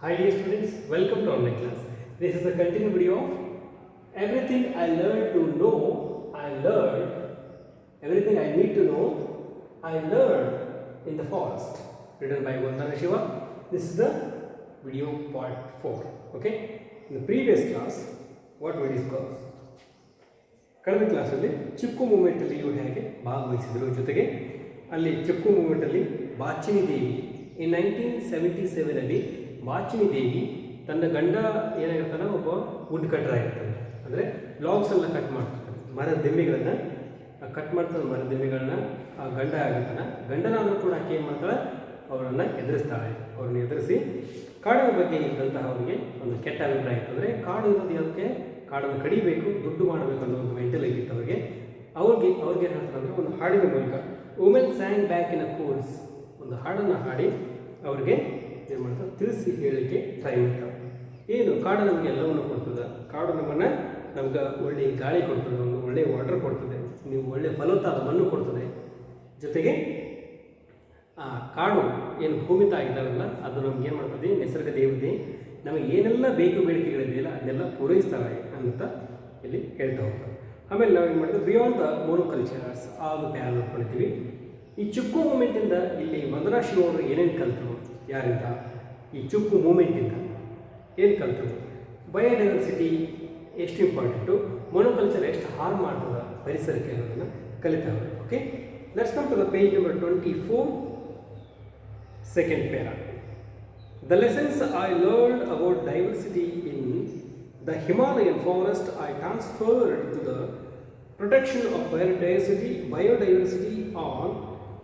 Hi dear students, welcome to online class. This is a continued video of everything I learned to know, I learned, everything I need to know, I learned in the forest, written by Vandana Shiva. This is the video part 4. Okay, in the previous class, what we discussed? ಕಳೆದ ಕ್ಲಾಸಲ್ಲಿ ಚಿಕ್ಕು ಮೂಮೆಂಟಲ್ಲಿ ಇವರು ಹೇಗೆ ಭಾಗವಹಿಸಿದರು, ಜೊತೆಗೆ ಅಲ್ಲಿ ಚಿಕ್ಕು ಮೂಮೆಂಟಲ್ಲಿ ಬಾಚಿನಿ ದೇವಿ ಇನ್ 1977 ಬಾಚಿನಿ ದೇವಿ ತನ್ನ ಗಂಡ ಏನಾಗಿರ್ತಾನೆ, ಒಬ್ಬ ವುಡ್ ಕಟ್ಟರ್ ಆಗಿರ್ತಾನೆ, ಅಂದರೆ ಲಾಗ್ಸ್ ಎಲ್ಲ ಕಟ್ ಮಾಡ್ತಾನೆ, ಮರದ ದಿಮ್ಮಿಗಳನ್ನು ಕಟ್ ಮಾಡ್ತಾನೆ, ಮರದ ದಿಮ್ಮಿಗಳನ್ನ ಆ ಗಂಡ ಆಗಿರ್ತಾನೆ. ಗಂಡನಾದರೂ ಕೂಡ ಆಕೆ ಏನು ಮಾಡ್ತಾಳೆ, ಅವರನ್ನು ಎದುರಿಸ್ತಾಳೆ. ಅವ್ರನ್ನ ಎದುರಿಸಿ ಕಾಡಿನ ಬಗ್ಗೆ ಇದ್ದಂತಹ ಅವರಿಗೆ ಒಂದು ಕೆಟ್ಟ ಅಭಿಪ್ರಾಯ ಇರ್ತಂದರೆ, ಕಾಡು ಇರೋದು ಯಾವುದಕ್ಕೆ, ಕಾಡನ್ನು ಕಡಿಬೇಕು, ದುಡ್ಡು ಮಾಡಬೇಕು ಅನ್ನೋ ಒಂದು ಮೆಂಟಲಿಟಿ ಇತ್ತು ಅವ್ರಿಗೆ ಏನು ಹೇಳ್ತಾರೆ ಅಂದರೆ, ಒಂದು ಹಾಡಿನ ಮೂಲಕ women sang back in a course, ಒಂದು ಹಾಡನ್ನು ಹಾಡಿ ಅವ್ರಿಗೆ ಏನು ಮಾಡ್ತಾರೆ, ತಿಳಿಸಿ ಹೇಳಲಿಕ್ಕೆ ಟ್ರೈ ಮಾಡ್ತಾರೆ. ಏನು ಕಾಡು ನಮಗೆ ಎಲ್ಲವನ್ನು ಕೊಡ್ತದೆ, ಕಾಡು ನಮ್ಗೆ ಒಳ್ಳೆಯ ಗಾಳಿ ಕೊಡ್ತದೆ, ಒಂದು ಒಳ್ಳೆಯ ವಾಟರ್ ಕೊಡ್ತದೆ, ನೀವು ಒಳ್ಳೆಯ ಫಲವತ್ತಾದ ಮಣ್ಣು ಕೊಡ್ತದೆ, ಜೊತೆಗೆ ಆ ಕಾಡು ಏನು ಭೂಮಿ ತಾಗಿದ್ದಾರಲ್ಲ ಅದು ನಮ್ಗೆ ಏನು ಮಾಡ್ತದೆ, ನಿಸರ್ಗ ದೇವತೆ ನಮಗೆ ಏನೆಲ್ಲ ಬೇಕು ಬೇಡಿಕೆಗಳಿದೆಯಲ್ಲ ಅದನ್ನೆಲ್ಲ ಪೂರೈಸ್ತಾವೆ ಅಂತ ಇಲ್ಲಿ ಹೇಳ್ತಾ ಹೋಗ್ತಾರೆ. ಆಮೇಲೆ ನಾವು ಏನು ಮಾಡಿದ್ವಿ, ಬಿಯಾಂಡ್ ದ ಮೋನೋಕಲ್ಚರ್ಸ್ ಆಲ್ ಪ್ಯಾರಲ್ ನೋಡ್ಕೊಳ್ತೀವಿ. ಈ ಚುಕ್ಕು ಮೂಮೆಂಟಿಂದ ಇಲ್ಲಿ ವಂದನಾ ಶಿವ ಅವರು ಏನೇನು ಕಲ್ತರು, ಯಾರಿಂದ ಈ ಚುಕ್ಕು ಮೂಮೆಂಟಿಂದ ಏನು ಕಲ್ತರು, ಬಯೋಡೈವರ್ಸಿಟಿ ಎಷ್ಟು ಇಂಪಾರ್ಟೆಂಟು, ಮೊನೋಕಲ್ಚರ್ ಎಷ್ಟು ಹಾರ್ಮ್ ಮಾಡ್ತದೆ ಪರಿಸರಕ್ಕೆ ಅನ್ನೋದನ್ನು ಕಲಿತಾವೆ. Okay, let's come to the page number 24, second para. The lessons I learned about diversity in the Himalayan forest I transferred to the protection of biodiversity on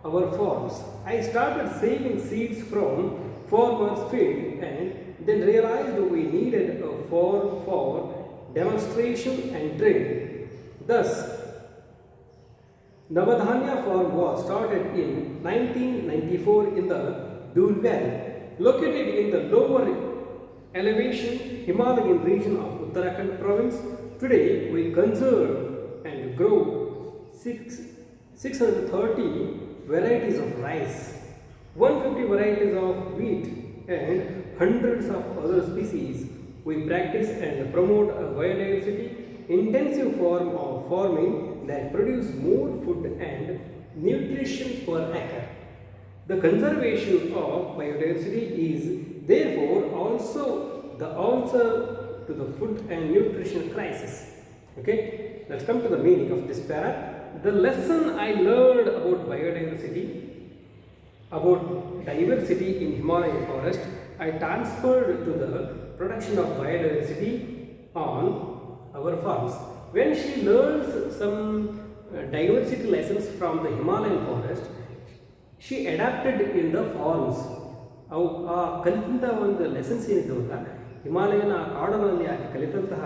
our farms. I started saving seeds from farmers' field and then realized we needed a farm for demonstration and trade. Thus, Navadhanya farm was started in 1994 in the Doon Valley, located in the lower elevation Himalayan region of Uttarakhand province. Today we conserve and grow 630 varieties of rice, 150 varieties of wheat and hundreds of other species. We practice and promote a biodiversity intensive form of farming that produce more food and nutrition per acre. The conservation of biodiversity is therefore also the answer to the food and nutrition crisis. Okay, let's come to the meaning of this para. The lesson I learned about diversity in Himalayan forest, I transferred to the production of biodiversity on our farms. When she learns some diversity lessons from the Himalayan forest, she adapted in the farms. ಅವು ಆ ಕಲಿತಂಥ ಒಂದು lessons ಏನಿದ್ದವಲ್ಲ, ಹಿಮಾಲಯನ ಆ ಕಾಡುಗಳಲ್ಲಿ ಆಕೆ ಕಲಿತಂತಹ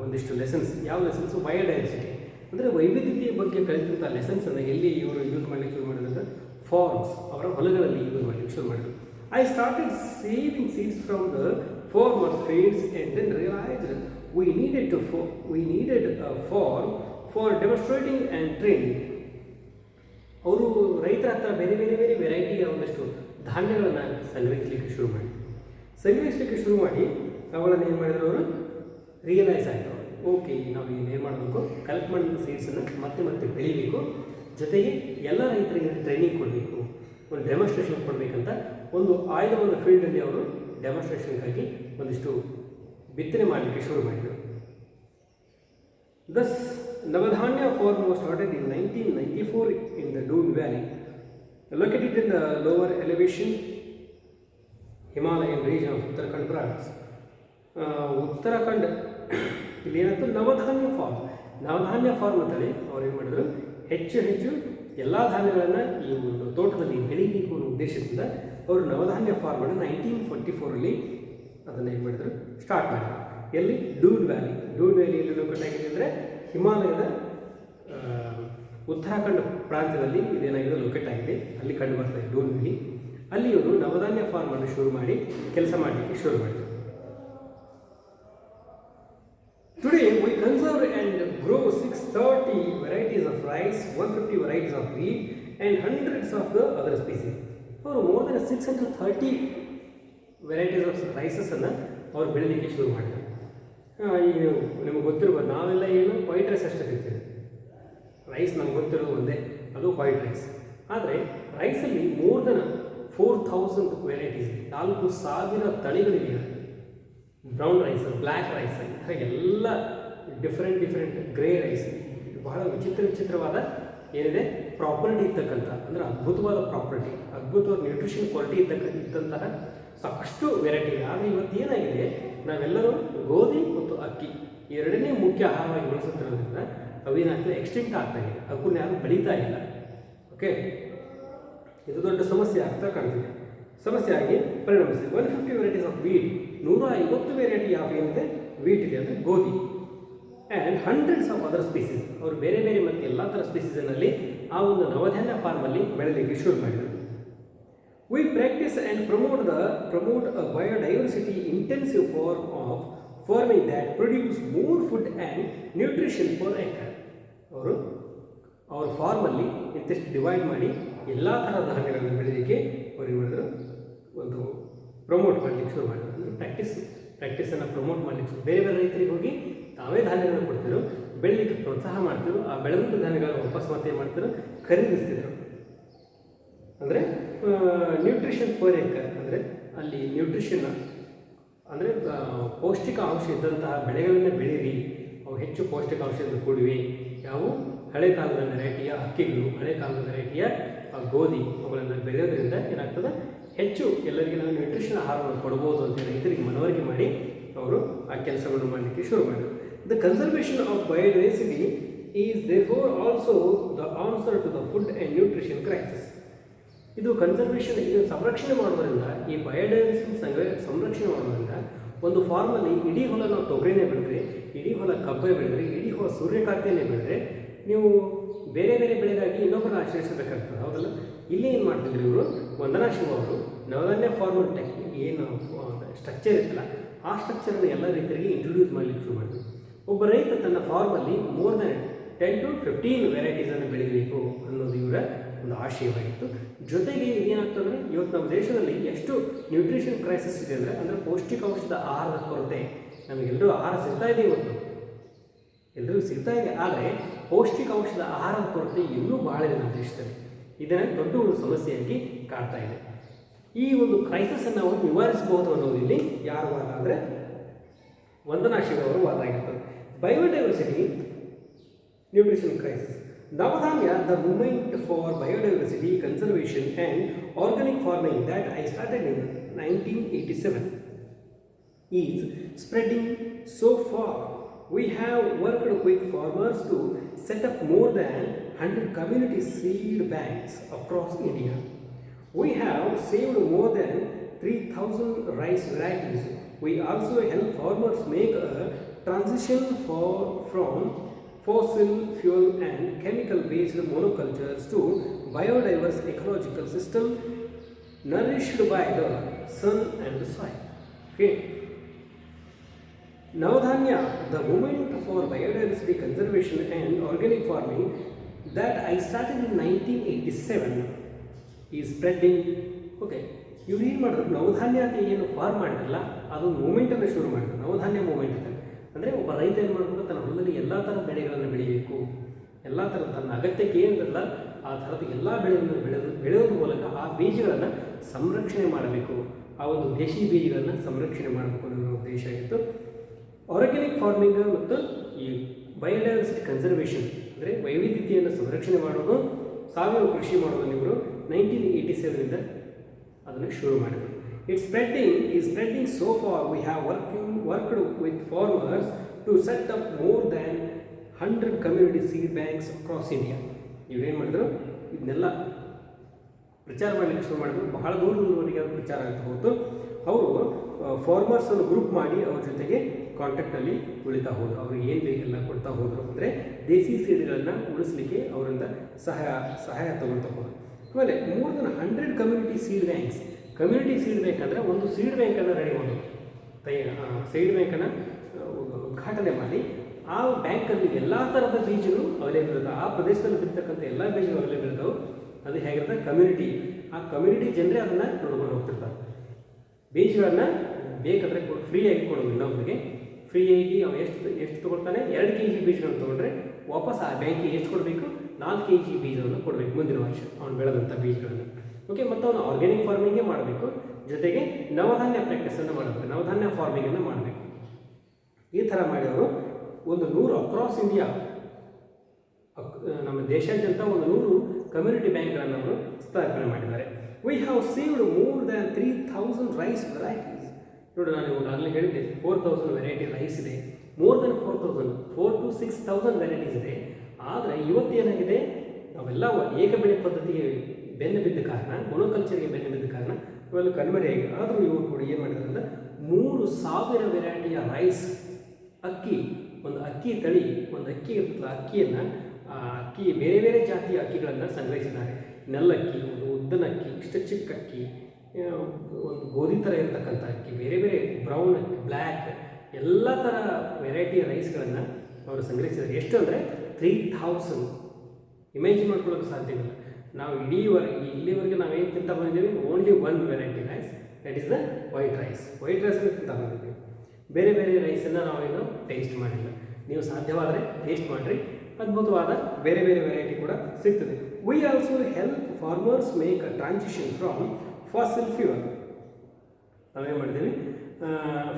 ಒಂದಿಷ್ಟು lessons, ಯಾವ lessons, biodiversity ಅಂದರೆ ವೈವಿಧ್ಯತೆಯ ಬಗ್ಗೆ ಕಲಿತಂಥ ಲೆಸನ್ಸನ್ನು ಎಲ್ಲಿ ಇವರು ಯೂಸ್ ಮಾಡಲಿಕ್ಕೆ ಶುರು ಮಾಡಿದ್ರೆ ಫಾರ್ಮ್ಸ್, ಅವರ ಹೊಲಗಳಲ್ಲಿ ಯೂಸ್ ಮಾಡಲಿಕ್ಕೆ ಶುರು ಮಾಡಿದ್ರು. I started saving seeds from the farmers fields and then realised we needed a farm for demonstrating and training. ಅವರು ರೈತರ ಹತ್ರ ಬೇರೆ ವೆರೈಟಿಯ ಒಂದಷ್ಟು ಧಾನ್ಯಗಳನ್ನು ಸಂಗ್ರಹಿಸಲಿಕ್ಕೆ ಶುರು ಮಾಡಿ ಅವುಗಳನ್ನು ಏನು ಮಾಡಿದ್ರು, ಅವರು ರಿಯಲೈಸ್ ಆಯಿತು, ಓಕೆ ನಾವು ಏನು ಮಾಡಬೇಕು, ಕಲೆಕ್ಟ್ ಮಾಡಿದ ಸೀಡ್ಸನ್ನು ಮತ್ತೆ ಬೆಳಿಬೇಕು, ಜೊತೆಗೆ ಎಲ್ಲ ರೈತರಿಗೆ ಟ್ರೈನಿಂಗ್ ಕೊಡಬೇಕು, ಒಂದು ಡೆಮಾನ್ಸ್ಟ್ರೇಷನ್ ಕೊಡಬೇಕಂತ ಒಂದು ಆಯ್ದ ಒಂದು ಫೀಲ್ಡಲ್ಲಿ ಅವರು ಡೆಮಾನ್ಸ್ಟ್ರೇಷನ್ಗಾಗಿ ಒಂದಿಷ್ಟು ಬಿತ್ತನೆ ಮಾಡಲಿಕ್ಕೆ ಶುರು ಮಾಡಿದರು. Thus, Navadhanya farm was started in 1994 in the Doon Valley, located in the lower elevation Himalayan region of Uttarakhand province. Uttarakhand ಇಲ್ಲಿ ಏನಾಯ್ತು, ನವಧಾನ್ಯ ಫಾರ್ಮ್ ಅಂತೇಳಿ ಅವ್ರು ಏನು ಮಾಡಿದ್ರು, ಹೆಚ್ಚು ಎಲ್ಲ ಧಾನ್ಯಗಳನ್ನು ಈ ಒಂದು ತೋಟದಲ್ಲಿ ಬೆಳೀಬೇಕು ಅನ್ನೋ ಉದ್ದೇಶದಿಂದ ಅವರು ನವಧಾನ್ಯ ಫಾರ್ಮನ್ನು 1944 ಅದನ್ನು ಏನು ಮಾಡಿದ್ರು, ಸ್ಟಾರ್ಟ್ ಮಾಡಿದ್ರು. ಎಲ್ಲಿ, ಡೂನ್ ವ್ಯಾಲಿಯಲ್ಲಿ ಲೊಕೇಟ್ ಆಗಿದೆ ಅಂದರೆ ಹಿಮಾಲಯದ ಉತ್ತರಾಖಂಡ್ ಪ್ರಾಂತ್ಯದಲ್ಲಿ ಇದೇನಾಗಿದೆ, ಲೊಕೇಟ್ ಆಗಿದೆ, ಅಲ್ಲಿ ಕಂಡು ಬರ್ತದೆ ಡೂನ್ ವ್ಯಾಲಿ. ಅಲ್ಲಿ ಇವರು ನವಧಾನ್ಯ ಫಾರ್ಮನ್ನು ಶುರು ಮಾಡಿ ಕೆಲಸ ಮಾಡಲಿಕ್ಕೆ ಶುರು ಮಾಡಿದರು. Today we conserve and grow 630 varieties of rice, 150 varieties of wheat and hundreds of the other species. ಅವರು more than 630 ವೆರೈಟೀಸ್ ಆಫ್ ರೈಸಸನ್ನು ಅವ್ರು ಬೆಳೀಲಿಕ್ಕೆ ಶುರು ಮಾಡಿದ್ರು. ಈಗ ನಿಮಗೆ ಗೊತ್ತಿರ್ಬೋದು, ನಾವೆಲ್ಲ ಏನು ವೈಟ್ ರೈಸ್ ಅಷ್ಟೇ ತಿಂತೀವಿ. ರೈಸ್ ನಮ್ಗೆ ಗೊತ್ತಿರೋದು ಒಂದೇ, ಅದು ವೈಟ್ ರೈಸ್. ಆದರೆ ರೈಸಲ್ಲಿ ಮೋರ್ ದೆನ್ 4000 ವೆರೈಟೀಸ್, 4000 ತಳಿಗಳಿವೆ. ಬ್ರೌನ್ ರೈಸ್, ಬ್ಲ್ಯಾಕ್ ರೈಸ್, ಈ ಥರ ಎಲ್ಲ ಡಿಫ್ರೆಂಟ್ ಗ್ರೇ ರೈಸ್, ಬಹಳ ವಿಚಿತ್ರವಾದ ಏನಿದೆ ಪ್ರಾಪರ್ಟಿ ಇರ್ತಕ್ಕಂಥ, ಅಂದರೆ ಅದ್ಭುತವಾದ ಪ್ರಾಪರ್ಟಿ, ಅದ್ಭುತವಾದ ನ್ಯೂಟ್ರಿಷನ್ ಕ್ವಾಲಿಟಿ ಇದ್ದಂತಹ ಸಾಕಷ್ಟು ವೆರೈಟಿ ಇದೆ. ಆದರೆ ಇವತ್ತು ಏನಾಗಿದೆ, ನಾವೆಲ್ಲರೂ ಗೋಧಿ ಮತ್ತು ಅಕ್ಕಿ ಎರಡನೇ ಮುಖ್ಯ ಆಹಾರವಾಗಿ ಬಳಸುತ್ತಿರೋದ್ರಿಂದ ಅವೇನಾಗ್ತದೆ, ಎಕ್ಸ್ಟಿಂಕ್ಟ್ ಆಗ್ತಾ ಇದೆ, ಅವನ್ನ ಯಾರು ಬೆಳೀತಾ ಇಲ್ಲ. ಓಕೆ, ಇದು ದೊಡ್ಡ ಸಮಸ್ಯೆ ಆಗ್ತಾ ಕಾಣ್ತಿದೆ. ಸಮಸ್ಯೆಯಾಗಿ ಪರಿಣಮಿಸಿದೆ. 150 varieties of wheat, 150 variety of ಏನಿದೆ ವೀಟ್ ಇದೆ ಅಂದರೆ ಗೋಧಿ. And hundreds of other species, ಅವರು ಬೇರೆ ಬೇರೆ ಮತ್ತು ಎಲ್ಲ ಥರ ಸ್ಪೀಸೀಸನ್ನಲ್ಲಿ ಆ ಒಂದು ನವಧಾನ್ಯ ಫಾರ್ಮಲ್ಲಿ ಬೆಳೆಯಲಿಕ್ಕೆ ಶುರು ಮಾಡಿದರು. We practise and promote a biodiversity intensive form of farming that produce more food and nutrition for acre. ಅವರು ಅವ್ರ ಫಾರ್ಮಲ್ಲಿ ಇಂತಿಷ್ಟು ಡಿವೈಡ್ ಮಾಡಿ ಎಲ್ಲ ಥರದ ಧಾನ್ಯಗಳನ್ನು ಬೆಳೆಯಲಿಕ್ಕೆ ಅವ್ರು ಏನು ಮಾಡಿದ್ರು, ಒಂದು ಪ್ರಮೋಟ್ ಮಾಡಲಿಕ್ಕೆ ಶುರು ಮಾಡಿದ್ರು. ಅಂದರೆ ಪ್ರಾಕ್ಟೀಸನ್ನು ಪ್ರಮೋಟ್ ಮಾಡಲಿಕ್ಕೆ ಬೇರೆ ಬೇರೆ ರೈತರಿಗೆ ಹೋಗಿ ತಾವೇ ಧಾನ್ಯಗಳನ್ನು ಕೊಡ್ತಿದ್ರು, ಬೆಳೀಲಿಕ್ಕೆ ಪ್ರೋತ್ಸಾಹ ಮಾಡ್ತಿದ್ರು. ಆ ಬೆಳೆದಂಥ ಧಾನ್ಯಗಳನ್ನು ವಾಪಸ್ ಮತ್ತೆ ಏನು ಮಾಡ್ತಿದ್ರು, ಖರೀದಿಸ್ತಿದ್ರು. ಅಂದರೆ ನ್ಯೂಟ್ರಿಷನ್ ಪರ್ ಎಕರ್, ಅಂದರೆ ಅಲ್ಲಿ ನ್ಯೂಟ್ರಿಷನ್ ಅಂದರೆ ಪೌಷ್ಟಿಕಾಂಶ ಇದ್ದಂತಹ ಬೆಳೆಗಳನ್ನೇ ಬೆಳೀರಿ, ಅವು ಹೆಚ್ಚು ಪೌಷ್ಟಿಕಾಂಶದಿಂದ ಕೂಡಿವೆ. ಯಾವುವು ಹಳೆ ಕಾಲದ ವೆರೈಟಿಯ ಅಕ್ಕಿಗಳು, ಹಳೆ ಕಾಲದ ವೆರೈಟಿಯ ಗೋಧಿ, ಅವುಗಳನ್ನು ಬೆಳೆಯೋದ್ರಿಂದ ಏನಾಗ್ತದೆ, ಹೆಚ್ಚು ಎಲ್ಲರಿಗೆ ನಾವು ನ್ಯೂಟ್ರಿಷನ್ ಆಹಾರವನ್ನು ಕೊಡ್ಬೋದು ಅಂತ ರೈತರಿಗೆ ಮನವರಿಕೆ ಮಾಡಿ ಅವರು ಆ ಕೆಲಸಗಳನ್ನು ಮಾಡಲಿಕ್ಕೆ ಶುರು ಮಾಡಿದರು. The conservation of biodiversity is therefore also the answer to the food and nutrition crisis. ಇದು ಕನ್ಸರ್ವೇಷನ್, ಇದು ಸಂರಕ್ಷಣೆ ಮಾಡೋದ್ರಿಂದ, ಈ ಬಯೋಡೈವರ್ಸಿಟಿ ಸಂರಕ್ಷಣೆ ಮಾಡೋದ್ರಿಂದ ಒಂದು ಫಾರ್ಮಲ್ಲಿ ಇಡೀ ಹೊಲ ನಾವು ತೊಗರಿನೇ ಬೆಳೆದ್ರೆ, ಇಡೀ ಹೊಲ ಕಬ್ಬೆ ಬೆಳೆದ್ರೆ, ಇಡೀ ಹೊಲ ಸೂರ್ಯಕಾಂತಿಯನ್ನೇ ಬೆಳೆದ್ರೆ, ನೀವು ಬೇರೆ ಬೇರೆ ಬೆಳೆಗಾಗಿ ಇನ್ನೊಬ್ಬರನ್ನ ಆಶ್ರಯಿಸಬೇಕಾಗ್ತದೆ, ಹೌದಲ್ಲ? ಇಲ್ಲಿ ಏನು ಮಾಡ್ತಿದ್ರು ಇವರು, ವಂದನಾ ಶಿವ ಅವರು ನವಧಾನ್ಯ ಫಾರ್ಮರ್ ಟೆಕ್ನಿಕ್ ಏನು ಸ್ಟ್ರಕ್ಚರ್ ಇರ್ತಲ್ಲ, ಆ ಸ್ಟ್ರಕ್ಚರನ್ನು ಎಲ್ಲ ರೈತರಿಗೆ ಇಂಟ್ರೊಡ್ಯೂಸ್ ಮಾಡಲಿಕ್ಕೆ ಶುರು ಮಾಡಿದ್ರು. ಒಬ್ಬ ರೈತ ತನ್ನ ಫಾರ್ಮಲ್ಲಿ ಮೋರ್ ದೆನ್ 10 to 15 ವೆರೈಟೀಸನ್ನು ಬೆಳೀಬೇಕು ಅನ್ನೋದು ಇವರ ಒಂದು ಆಶಯವಾಗಿತ್ತು. ಜೊತೆಗೆ ಏನಾಗ್ತದೆ, ಇವತ್ತು ನಮ್ಮ ದೇಶದಲ್ಲಿ ಎಷ್ಟು ನ್ಯೂಟ್ರಿಷನ್ ಕ್ರೈಸಿಸ್ ಇದೆ ಅಂದರೆ ಪೌಷ್ಟಿಕಾಂಶದ ಆಹಾರದ ಕೊರತೆ. ನಮಗೆಲ್ಲರೂ ಆಹಾರ ಸಿಗ್ತಾ ಇದೆ, ಇವತ್ತು ಎಲ್ಲರಿಗೂ ಸಿಗ್ತಾ ಇದೆ, ಆದರೆ ಪೌಷ್ಟಿಕಾಂಶದ ಆಹಾರದ ಕೊರತೆ ಇನ್ನೂ ಭಾಳ ಇದೆ ನಮ್ಮ ದೇಶದಲ್ಲಿ. ಇದನ್ನು ದೊಡ್ಡ ಒಂದು ಸಮಸ್ಯೆಯಾಗಿ ಕಾಡ್ತಾ ಇದೆ. ಈ ಒಂದು ಕ್ರೈಸಿಸನ್ನು ನಾವು ನಿವಾರಿಸಬಹುದು ಅನ್ನೋದು ಇಲ್ಲಿ ಯಾರ ವಾದ ಅಂದರೆ ವಂದನಾ ಶಿವ ಅವರ ವಾದ ಆಗಿರ್ತದೆ. Biodiversity nutrition crisis. Navadhanya, the movement for biodiversity conservation and organic farming that I started in 1987 is spreading so far. We have worked with farmers to set up more than 100 community seed banks across India. We have saved more than 3,000 rice varieties. We also help farmers make a transition from fossil fuel and chemical-based monocultures to biodiverse ecological system nourished by the sun and the soil. Okay. Navadhanya, the movement for biodiversity conservation and organic farming that I started in 1987 is spreading. Okay. ಇವ್ರು ಏನು ಮಾಡಿದ್ರು, ನವಧಾನ್ಯ ಅಂತ ಏನು form ಮಾಡಿದ್ರಲ್ಲ, ಅದೊಂದು ಮೂಮೆಂಟನ್ನು ಶುರು ಮಾಡಿದ್ರು, ನವಧಾನ್ಯ moment ಅಂತ. ಅಂದರೆ ಒಬ್ಬ ರೈತ ಏನು ಮಾಡಬೇಕು, ತನ್ನ ಹೊಲದಲ್ಲಿ ಎಲ್ಲ ಥರದ ಬೆಳೆಗಳನ್ನು ಬೆಳೀಬೇಕು, ಎಲ್ಲ ಥರದ ತನ್ನ ಅಗತ್ಯಕ್ಕೆ ಏನಿರಲ್ಲ ಆ ಥರದ ಎಲ್ಲ ಬೆಳೆಗಳನ್ನು ಬೆಳೆಯೋದ್ರ ಮೂಲಕ ಆ ಬೀಜಗಳನ್ನು ಸಂರಕ್ಷಣೆ ಮಾಡಬೇಕು, ಆ ಒಂದು ದೇಶಿ ಬೀಜಗಳನ್ನು ಸಂರಕ್ಷಣೆ ಮಾಡಬೇಕು ಅನ್ನೋ ಉದ್ದೇಶ ಆಗಿತ್ತು. ಆರ್ಗ್ಯಾನಿಕ್ ಫಾರ್ಮಿಂಗ್ ಮತ್ತು ಈ ಬಯೋಡೈವರ್ಸಿಟಿ ಕನ್ಸರ್ವೇಷನ್ ಅಂದರೆ ವೈವಿಧ್ಯತೆಯನ್ನು ಸಂರಕ್ಷಣೆ ಮಾಡೋದು, ಸಾವಯವ ಕೃಷಿ ಮಾಡೋದನ್ನು ಇವರು 1987 ಅದನ್ನು ಶುರು ಮಾಡಿದರು. It's spreading so far. We have worked with farmers to set up more than 100 community seed banks across India. ಇವರೇನು ಮಾಡಿದ್ರು, ಇದನ್ನೆಲ್ಲ ಪ್ರಚಾರ ಮಾಡಲಿಕ್ಕೆ ಶುರು ಮಾಡಿದ್ರು. ಬಹಳ ದೂರದವರೆಗೆ ಅದು ಪ್ರಚಾರ ಆಗ್ತಾ ಹೋಯಿತು. ಅವರು ಫಾರ್ಮರ್ಸನ್ನು ಗ್ರೂಪ್ ಮಾಡಿ ಅವ್ರ ಜೊತೆಗೆ ಕಾಂಟ್ಯಾಕ್ಟಲ್ಲಿ ಉಳಿತಾ ಹೋದರು. ಅವ್ರಿಗೆ ಏನು ಬೇಕೆಲ್ಲ ಕೊಡ್ತಾ ಹೋದರು. ಅಂದರೆ ದೇಸಿ ಸೀಡ್ಗಳನ್ನು ಉಳಿಸ್ಲಿಕ್ಕೆ ಅವರಿಂದ ಸಹಾಯ ತಗೊಳ್ತಾ ಹೋದರು. ಆಮೇಲೆ more than 100 community seed banks. Community seed bank ಅಂದರೆ ಒಂದು ಸೀಡ್ ಬ್ಯಾಂಕನ್ನು ರೆಡಿ ಮಾಡೋದು, ಸೀಡ್ ಬ್ಯಾಂಕನ್ನು ಉದ್ಘಾಟನೆ ಮಾಡಿ ಆ ಬ್ಯಾಂಕಲ್ಲಿ ಎಲ್ಲ ಥರದ ಬೀಜಗಳು ಅವೈಲೇಬಲ್ ಇರ್ತವೆ. ಆ ಪ್ರದೇಶದಲ್ಲಿ ಬಿರ್ತಕ್ಕಂಥ ಎಲ್ಲ ಬೀಜಗಳು ಅವೈಲೇಬಲ್ ಇರ್ತಾವೆ. ಅದು ಹೇಗಿರ್ತದೆ, ಕಮ್ಯುನಿಟಿ, ಆ ಕಮ್ಯುನಿಟಿ ಜನರೇ ಅದನ್ನು ನೋಡ್ಕೊಂಡು ಹೋಗ್ತಿರ್ತಾರೆ. ಬೀಜಗಳನ್ನು ಬೇಕಾದರೆ ಫ್ರೀಯಾಗಿ ಕೊಡೋದು ಇನ್ನೊಬ್ಬರಿಗೆ. ಫ್ರೀಯಾಗಿ ಅವ ಎಷ್ಟು ತೊಗೊಳ್ತಾನೆ, 2 kg ಬೀಜಗಳನ್ನು ತೊಗೊಂಡ್ರೆ ವಾಪಸ್ ಆ ಬ್ಯಾಂಕಿಗೆ ಎಷ್ಟು ಕೊಡಬೇಕು, 4 kg ಬೀಜವನ್ನು ಕೊಡಬೇಕು ಮುಂದಿನ ವರ್ಷ ಅವನು ಬೆಳೆದಂಥ ಬೀಜಗಳನ್ನು. ಓಕೆ, ಮತ್ತು ಅವನು ಆರ್ಗ್ಯಾನಿಕ್ ಫಾರ್ಮಿಂಗೇ ಮಾಡಬೇಕು, ಜೊತೆಗೆ ನವಧಾನ್ಯ ಪ್ರಾಕ್ಟೀಸನ್ನು ಮಾಡಬೇಕು, ನವಧಾನ್ಯ ಫಾರ್ಮಿಂಗನ್ನು ಮಾಡಬೇಕು. ಈ ಥರ ಮಾಡಿ ಅವರು ಒಂದು 100 ಅಕ್ರಾಸ್ ಇಂಡಿಯಾ, ನಮ್ಮ ದೇಶಾದ್ಯಂತ ಒಂದು 100 ಕಮ್ಯುನಿಟಿ ಬ್ಯಾಂಕ್ಗಳನ್ನು ಅವರು ಸ್ಥಾಪನೆ ಮಾಡಿದ್ದಾರೆ. We have saved more than 3000 rice varieties. ನೋಡಿ, ನಾನು ಈಗಾಗಲೇ ಹೇಳಿದ್ದೆ 4000 ವೆರೈಟಿ ರೈಸ್ ಇದೆ, ಮೋರ್ ದೆನ್ 4000, 4,000 to 6,000 ವೆರೈಟೀಸ್ ಇದೆ. ಆದರೆ ಇವತ್ತೇನಾಗಿದೆ, ನಾವೆಲ್ಲ ಏಕ ಬೆಳೆ ಪದ್ಧತಿಗೆ ಬೆನ್ನು ಬಿದ್ದ ಕಾರಣ, ಮೊನೋಕಲ್ಚರ್ಗೆ ಬೆನ್ನು ಬಿದ್ದ ಕಾರಣ ಇವೆಲ್ಲ ಕಣ್ಮರೆಯಾಗಿ, ಆದರೂ ಇವರು ಕೂಡ ಏನು ಮಾಡಿದ್ದಾರೆ ಅಂದರೆ 3,000 ವೆರೈಟಿಯ ರೈಸ್, ಅಕ್ಕಿ, ಒಂದು ಅಕ್ಕಿ ತಳಿ, ಒಂದು ಅಕ್ಕಿ ಇರ್ತಲ್ಲ, ಅಕ್ಕಿ ಬೇರೆ ಬೇರೆ ಜಾತಿಯ ಅಕ್ಕಿಗಳನ್ನು ಸಂಗ್ರಹಿಸಿದ್ದಾರೆ. ನೆಲ್ಲಕ್ಕಿ, ಒಂದು ಉದ್ದನ ಅಕ್ಕಿ, ಇಷ್ಟು ಚಿಕ್ಕ ಅಕ್ಕಿ, ಒಂದು ಗೋಧಿ ಥರ ಇರತಕ್ಕಂಥ ಅಕ್ಕಿ, ಬೇರೆ ಬೇರೆ ಬ್ರೌನ್ ಅಕ್ಕಿ, ಬ್ಲ್ಯಾಕ್, ಎಲ್ಲ ಥರ ವೆರೈಟಿಯ ರೈಸ್ಗಳನ್ನು ಅವರು ಸಂಗ್ರಹಿಸಿದ್ದಾರೆ. ಎಷ್ಟು ಅಂದರೆ 3000. ಇಮ್ಯಾಜಿನ್ ಮಾಡ್ಕೊಳ್ಳೋಕೆ ಸಾಧ್ಯವಿಲ್ಲ. ನಾವು ಇಲ್ಲಿವರೆಗೆ ನಾವೇನು ತಿಂತ ಬಂದಿದ್ದೀವಿ, only 1 variety rice, that is the white rice. White ರೈಸನ್ನು ತಿಂತ ಬಂದಿದ್ದೀವಿ, ಬೇರೆ ಬೇರೆ ರೈಸನ್ನು ನಾವೇನು ಟೇಸ್ಟ್ ಮಾಡಿಲ್ಲ. ನೀವು ಸಾಧ್ಯವಾದರೆ ಟೇಸ್ಟ್ ಮಾಡಿರಿ, ಅದ್ಭುತವಾದ ಬೇರೆ ಬೇರೆ ವೆರೈಟಿ ಕೂಡ ಸಿಗ್ತದೆ. We also help farmers make a transition from fossil fuel. ನಾವೇನು ಮಾಡಿದ್ದೀವಿ,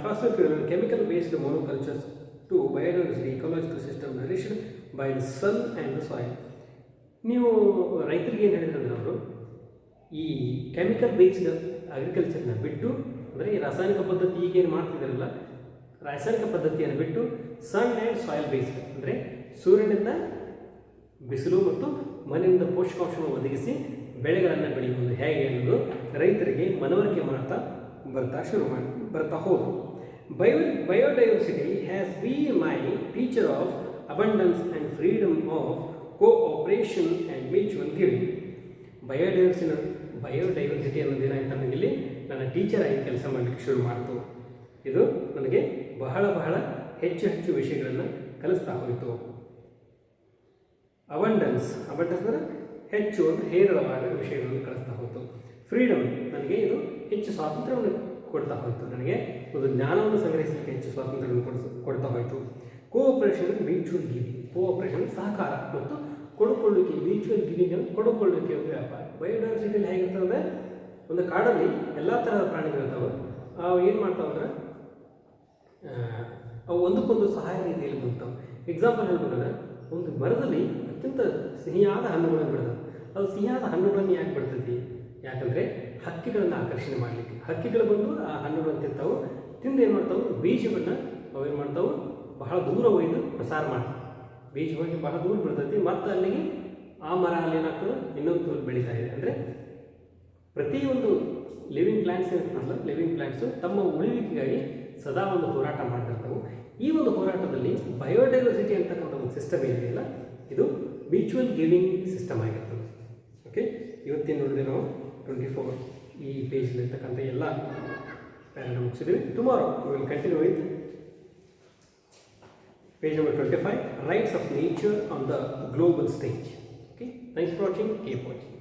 fossil fuel chemical based monocultures to biodiversity ecological system nourished by the sun and the soil. ನೀವು ರೈತರಿಗೆ ಏನು ಹೇಳಿದ್ರೆ ಅವರು ಈ ಕೆಮಿಕಲ್ ಬೇಸ್ಡ್ ಅಗ್ರಿಕಲ್ಚರ್ನ ಬಿಟ್ಟು, ಅಂದರೆ ಈ ರಾಸಾಯನಿಕ ಪದ್ಧತಿ ಈಗೇನು ಮಾಡ್ತಿದ್ದಾರಲ್ಲ, ರಾಸಾಯನಿಕ ಪದ್ಧತಿಯನ್ನು ಬಿಟ್ಟು ಸನ್ ಆ್ಯಂಡ್ ಸಾಯಿಲ್ ಬೇಸ್ಡ್, ಅಂದರೆ ಸೂರ್ಯನಿಂದ ಬಿಸಿಲು ಮತ್ತು ಮಣ್ಣಿನಿಂದ ಪೋಷಕಾಂಶವನ್ನು ಒದಗಿಸಿ ಬೆಳೆಗಳನ್ನು ಬೆಳೆಯುವುದು ಹೇಗೆ ಅನ್ನೋದು ರೈತರಿಗೆ ಮನವರಿಕೆ ಮಾಡ್ತಾ ಬರ್ತಾ ಹೋದರು. Biodiversity has been my teacher of abundance and freedom of cooperation and mutual giving. Biodiversity ಅನ್ನೋದು ಏನಾಯ್ತು, ನನಗಿಲ್ಲಿ ನನ್ನ ಟೀಚರ್ ಆಗಿ ಕೆಲಸ ಮಾಡಲಿಕ್ಕೆ ಶುರು ಮಾಡ್ತು. ಇದು ನನಗೆ ಬಹಳ ಹೆಚ್ಚು ವಿಷಯಗಳನ್ನು ಕಲಿಸ್ತಾ ಹೋಯಿತು. ಅಬಂಡೆನ್ಸ್ ಅಂದರೆ ಹೆಚ್ಚು, ಒಂದು ಹೇರಳವಾದ ವಿಷಯಗಳನ್ನು ಕಲಿಸ್ತಾ ಹೋಯಿತು. ಫ್ರೀಡಮ್, ನನಗೆ ಇದು ಹೆಚ್ಚು ಸ್ವಾತಂತ್ರ್ಯವನ್ನು ಕೊಡ್ತಾ ಹೋಯಿತು, ನನಗೆ ಒಂದು ಜ್ಞಾನವನ್ನು ಸಂಗ್ರಹಿಸಲಿಕ್ಕೆ ಹೆಚ್ಚು ಸ್ವಾತಂತ್ರ್ಯವನ್ನು ಕೊಡ್ತಾ ಹೋಯಿತು. ಕೋಆಪರೇಷನ್ ಮ್ಯೂಚುವಲ್ ಗಿವಿಂಗ್, ಕೋಆಪರೇಷನ್ ಸಹಕಾರ ಮತ್ತು ಕೊಡುಕೊಳ್ಳುವಿಕೆ, ಮ್ಯೂಚುವಲ್ ಗಿವಿಂಗ್ ಅಂದರೆ ಕೊಡುಕೊಳ್ಳುವಿಕೆ ವ್ಯಾಪಾರ. ಬಯೋಡೈವರ್ಸಿಟಿಯಲ್ಲಿ ಹೇಗಿರ್ತದೆ, ಒಂದು ಕಾಡಲ್ಲಿ ಎಲ್ಲ ಥರದ ಪ್ರಾಣಿಗಳಿರ್ತಾವೆ, ಅವು ಏನು ಮಾಡ್ತಾವಂದ್ರೆ ಅವು ಒಂದಕ್ಕೊಂದು ಸಹಾಯ ರೀತಿಯಲ್ಲಿ ಬಂತಾವೆ. ಎಕ್ಸಾಂಪಲ್ ಹೇಳ್ಬೇಕಂದ್ರೆ, ಒಂದು ಮರದಲ್ಲಿ ಅತ್ಯಂತ ಸಿಹಿಯಾದ ಹಣ್ಣುಗಳನ್ನು ಬಿಡ್ತವೆ. ಅದು ಸಿಹಿಯಾದ ಹಣ್ಣುಗಳನ್ನು ಯಾಕೆ ಬಿಡ್ತೈತಿ, ಯಾಕಂದರೆ ಹಕ್ಕಿಗಳನ್ನು ಆಕರ್ಷಣೆ ಮಾಡಲಿಕ್ಕೆ. ಹಕ್ಕಿಗಳು ಬಂದು ಆ ಹಣ್ಣುಗಳನ್ನು ತಿಂತಾವೆ, ತಿಂದು ಏನು ಮಾಡ್ತಾವೆ, ಬೀಜವನ್ನು ಅವೇನು ಮಾಡ್ತಾವೆ, ಬಹಳ ದೂರ ಒಯ್ದು ಪ್ರಸಾರ ಮಾಡ್ತಾವೆ. ಬೀಜ ಹೋಗಿ ಬಹಳ ದೂರ ಬಿಡ್ತೈತಿ, ಮತ್ತು ಅಲ್ಲಿಗೆ ಆ ಮರ ಅಲ್ಲಿ ಏನಾಗ್ತದೆ, ಇನ್ನೊಂದು ಬೆಳೀತಾ ಇದೆ. ಅಂದರೆ ಪ್ರತಿಯೊಂದು ಲಿವಿಂಗ್ ಪ್ಲ್ಯಾಂಟ್ಸ್ ಇರ್ತದಲ್ಲ, ಲಿವಿಂಗ್ ಪ್ಲ್ಯಾಂಟ್ಸು ತಮ್ಮ ಉಳಿವಿಕೆಗಾಗಿ ಸದಾ ಒಂದು ಹೋರಾಟ ಮಾಡ್ತಿರ್ತವೆ. ಈ ಒಂದು ಹೋರಾಟದಲ್ಲಿ ಬಯೋಡೈವರ್ಸಿಟಿ ಅಂತಕ್ಕಂಥ ಒಂದು ಸಿಸ್ಟಮ್ ಏನಿದೆಯಲ್ಲ, ಇದು ಮ್ಯೂಚುವಲ್ ಗಿವಿಂಗ್ ಸಿಸ್ಟಮ್ ಆಗಿರ್ತದೆ. ಓಕೆ, ಇವತ್ತೇನು ನೋಡಿದೆ ನಾವು 24 ಈ ಪೇಜಲ್ಲಿರ್ತಕ್ಕಂಥ ಎಲ್ಲ ಪ್ಯಾರನ್ನು ಮುಗಿಸಿದ್ವಿ. Tomorrow we will continue with page number 25, rights of nature on the global stage. Okay, thanks for watching, keep watching.